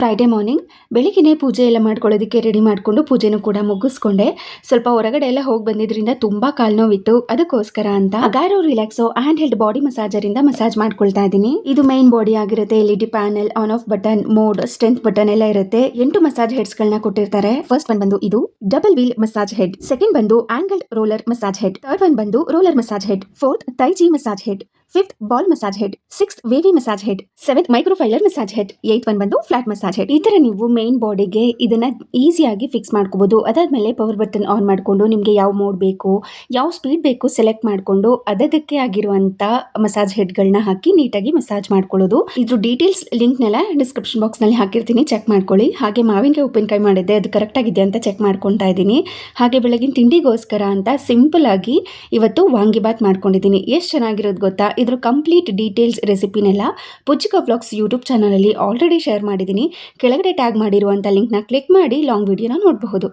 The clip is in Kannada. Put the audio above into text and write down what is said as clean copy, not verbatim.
ಫ್ರೈಡೆ ಮಾರ್ನಿಂಗ್ ಬೆಳಿಗ್ಗೆನೇ ಪೂಜೆ ಎಲ್ಲ ಮಾಡ್ಕೊಳ್ಳೋದಕ್ಕೆ ರೆಡಿ ಮಾಡಿಕೊಂಡು ಪೂಜೆನೂ ಕೂಡ ಮುಗಿಸ್ಕೊಂಡೆ. ಸ್ವಲ್ಪ ಹೊರಗಡೆ ಎಲ್ಲ ಹೋಗಿ ಬಂದಿದ್ರಿಂದ ತುಂಬಾ ಕಾಲು ನೋವಿತ್ತು, ಅದಕ್ಕೋಸ್ಕರ ಅಂತ Agaro Relaxo hand held body massager ಇಂದ ಮಸಾಜ್ ಮಾಡ್ಕೊಳ್ತಾ ಇದ್ದೀನಿ. ಇದು ಮೈನ್ ಬಾಡಿ ಆಗಿರುತ್ತೆ. LED panel, on off button, mode, strength button ಎಲ್ಲ ಇರುತ್ತೆ. 8 ಮಸಾಜ್ ಹೆಡ್ಸ್ ಗಳನ್ನ ಕೊಟ್ಟಿರ್ತಾರೆ. ಫಸ್ಟ್ ಒನ್ ಬಂದು ಇದು double wheel massage head, second ಬಂದು angled roller massage head, third one ಬಂದು ರೋಲರ್ ಮಸಾಜ್ ಹೆಡ್, ಫೋರ್ತ್ ತೈಜಿ massage head, fifth ball massage head, sixth wavy massage head, seventh ಮೈಕ್ರೋಫೈಲರ್ ಮಸಾಜ್ ಹೆಡ್, ಏತ್ ಒನ್ ಬಂದು ಫ್ಲಾಟ್ ಮಸಾಜ್ ಹೆಡ್. ಈ ತರ ನೀವು ಮೇನ್ ಬಾಡಿಗೆ ಇದನ್ನ ಈಸಿಯಾಗಿ ಫಿಕ್ಸ್ ಮಾಡ್ಕೋಬಹುದು. ಅದಾದ್ಮೇಲೆ ಪವರ್ ಬಟನ್ ಆನ್ ಮಾಡ್ಕೊಂಡು ನಿಮ್ಗೆ ಯಾವ ಮೋಡ್ ಬೇಕು, ಯಾವ ಸ್ಪೀಡ್ ಬೇಕು ಸೆಲೆಕ್ಟ್ ಮಾಡ್ಕೊಂಡು ಅದಕ್ಕೆ ಆಗಿರುವಂತ ಮಸಾಜ್ ಹೆಡ್ ಗಳನ್ನ ಹಾಕಿ ನೀಟಾಗಿ ಮಸಾಜ್ ಮಾಡ್ಕೊಳ್ಳೋದು. ಇದ್ರ ಡೀಟೇಲ್ಸ್ ಲಿಂಕ್ ನೆಲ್ಲ ಡಿಸ್ಕ್ರಿಪ್ಷನ್ ಬಾಕ್ಸ್ ನಲ್ಲಿ ಹಾಕಿರ್ತೀನಿ, ಚೆಕ್ ಮಾಡ್ಕೊಳ್ಳಿ. ಹಾಗೆ ಮಾವಿನಕಾಯಿ ಉಪ್ಪಿನಕಾಯಿ ಮಾಡಿದ್ದೆ, ಅದು ಕರೆಕ್ಟ್ ಆಗಿದೆ ಅಂತ ಚೆಕ್ ಮಾಡ್ಕೊತಾ ಇದ್ದೀನಿ. ಹಾಗೆ ಬೆಳಗಿನ ತಿಂಡಿಗೋಸ್ಕರ ಅಂತ ಸಿಂಪಲ್ ಆಗಿ ಇವತ್ತು ವಾಂಗಿಬಾತ್ ಮಾಡ್ಕೊಂಡಿದ್ದೀನಿ. ಎಷ್ಟು ಚೆನ್ನಾಗಿರೋದು ಗೊತ್ತಾ. ಇದ್ರ ಕಂಪ್ಲೀಟ್ ಡೀಟೇಲ್ಸ್ ರೆಸಿಪಿನೆಲ್ಲ ಪುಜ್ಜಿಕ ವ್ಲಾಗ್ಸ್ ಯೂಟ್ಯೂಬ್ ಚಾನಲ್ ಅಲ್ಲಿ ಆಲ್ರೆಡಿ ಶೇರ್ ಮಾಡಿದ್ದೀನಿ. ಕೆಳಗಡೆ ಟ್ಯಾಗ್ ಮಾಡಿರುವಂತ ಲಿಂಕ್ ನ ಕ್ಲಿಕ್ ಮಾಡಿ ಲಾಂಗ್ ವಿಡಿಯೋನ ನೋಡಬಹುದು.